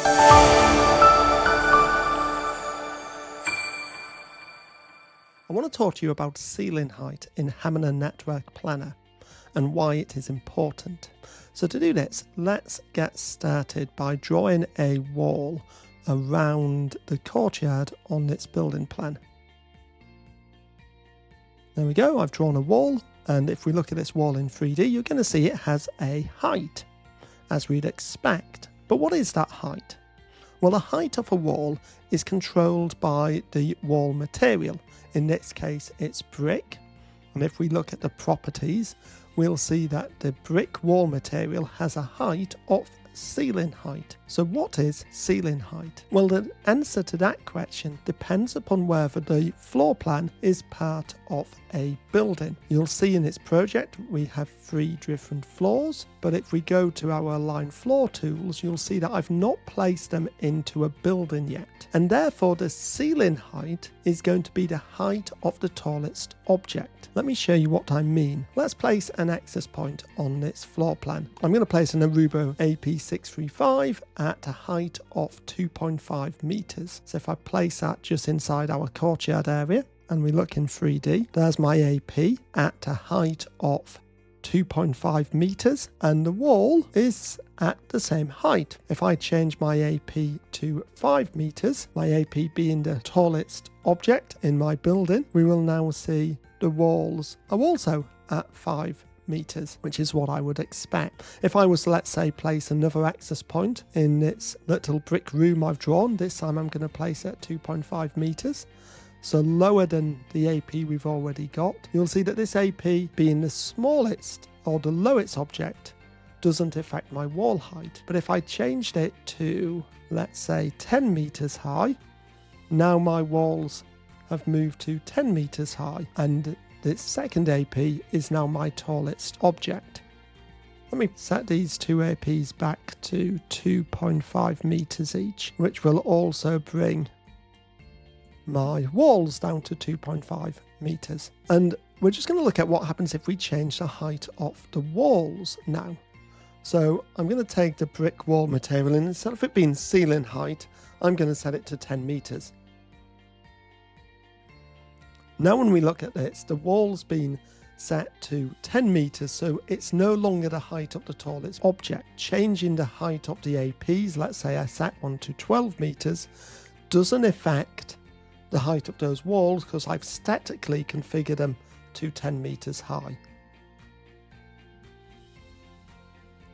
I want to talk to you about ceiling height in Hamina Network Planner and why it is important. So to do this, let's get started by drawing a wall around the courtyard on this building plan. There we go, I've drawn a wall, and if we look at this wall in 3D, you're going to see it has a height, as we'd expect. But what is that height? Well, the height of a wall is controlled by the wall material. In this case, it's brick. And if we look at the properties, we'll see that the brick wall material has a height of ceiling height. So what is ceiling height? Well, the answer to that question depends upon whether the floor plan is part of a building. You'll see in this project we have 3 different floors, but if we go to our align floor tools, you'll see that I've not placed them into a building yet. And therefore the ceiling height is going to be the height of the tallest object. Let me show you what I mean. Let's place an access point on this floor plan. I'm going to place an Aruba AP635 at a height of 2.5 meters. So if I place that just inside our courtyard area and we look in 3D, there's my AP at a height of 2.5 meters and the wall is at the same height. If I change my AP to 5 meters, my AP being the tallest object in my building, we will now see the walls are also at 5 meters, which is what I would expect. If I was to, let's say, place another access point in this little brick room I've drawn, this time I'm going to place it at 2.5 meters. So lower than the AP we've already got. You'll see that this AP being the smallest or the lowest object doesn't affect my wall height. But if I changed it to, let's say, 10 meters high, now my walls have moved to 10 meters high and the second AP is now my tallest object. Let me set these 2 APs back to 2.5 meters each, which will also bring my walls down to 2.5 meters. And we're just going to look at what happens if we change the height of the walls now. So I'm going to take the brick wall material and instead of it being ceiling height, I'm going to set it to 10 meters. Now when we look at this, the wall's been set to 10 meters, so it's no longer the height of the tallest object. Changing the height of the APs, let's say I set one to 12 meters, doesn't affect the height of those walls because I've statically configured them to 10 meters high.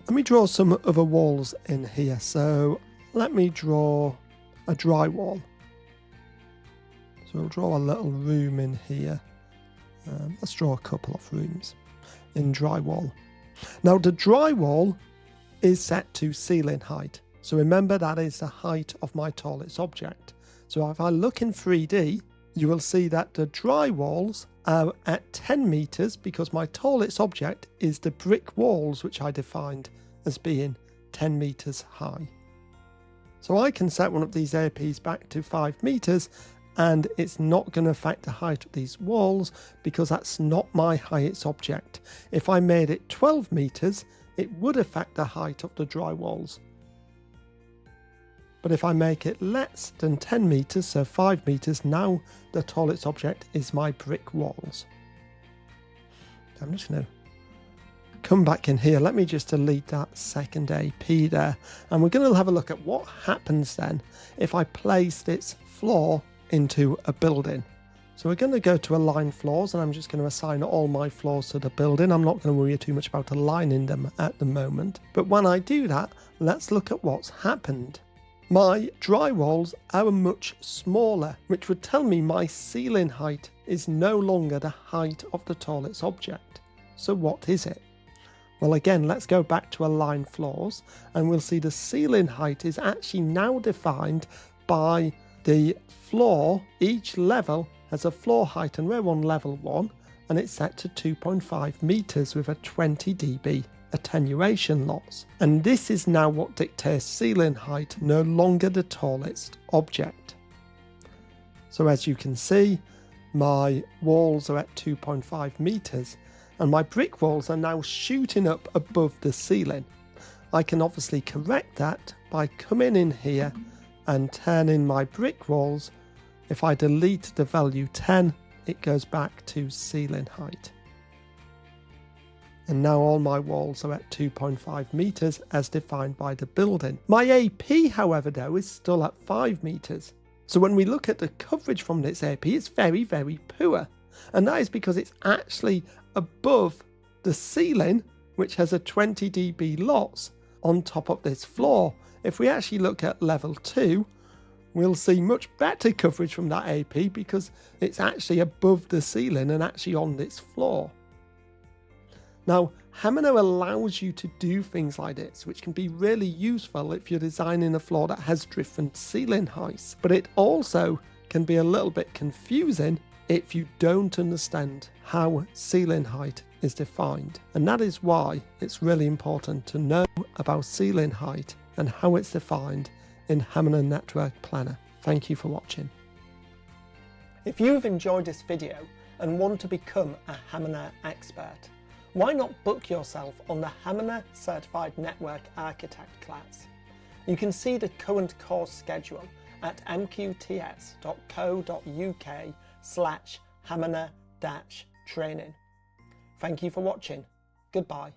Let me draw some other walls in here. So let me draw a dry wall. So we'll draw a little room in here. Let's draw a couple of rooms in drywall. Now the drywall is set to ceiling height. So remember that is the height of my tallest object. So if I look in 3D, you will see that the drywalls are at 10 meters because my tallest object is the brick walls, which I defined as being 10 meters high. So I can set one of these APs back to 5 meters and it's not going to affect the height of these walls because that's not my highest object. If I made it 12 meters, it would affect the height of the dry walls. But if I make it less than 10 meters, so 5 meters, now the tallest object is my brick walls. I'm just going to come back in here. Let me just delete that second AP there. And we're going to have a look at what happens then if I place this floor into a building. So we're going to go to align floors and I'm just going to assign all my floors to the building. I'm not going to worry too much about aligning them at the moment. But when I do that, let's look at what's happened. My dry walls are much smaller, which would tell me my ceiling height is no longer the height of the tallest object. So what is it? Well, again, let's go back to align floors and we'll see the ceiling height is actually now defined by the floor. Each level has a floor height and we're on level 1 and it's set to 2.5 meters with a 20 dB attenuation loss. And this is now what dictates ceiling height, no longer the tallest object. So as you can see, my walls are at 2.5 meters and my brick walls are now shooting up above the ceiling. I can obviously correct that by coming in here and turning my brick walls. If I delete the value 10, it goes back to ceiling height. And now all my walls are at 2.5 meters as defined by the building. My AP, however, though, is still at 5 meters. So when we look at the coverage from this AP, it's very, very poor. And that is because it's actually above the ceiling, which has a 20 dB loss on top of this floor. If we actually look at level 2, we'll see much better coverage from that AP because it's actually above the ceiling and actually on this floor. Now, Hamina allows you to do things like this, which can be really useful if you're designing a floor that has different ceiling heights. But it also can be a little bit confusing if you don't understand how ceiling height is defined. And that is why it's really important to know about ceiling height and how it's defined in Hamina Network Planner. Thank you for watching. If you've enjoyed this video and want to become a Hamina expert, why not book yourself on the Hamina Certified Network Architect class? You can see the current course schedule at mqts.co.uk/Hamina-training. Thank you for watching. Goodbye.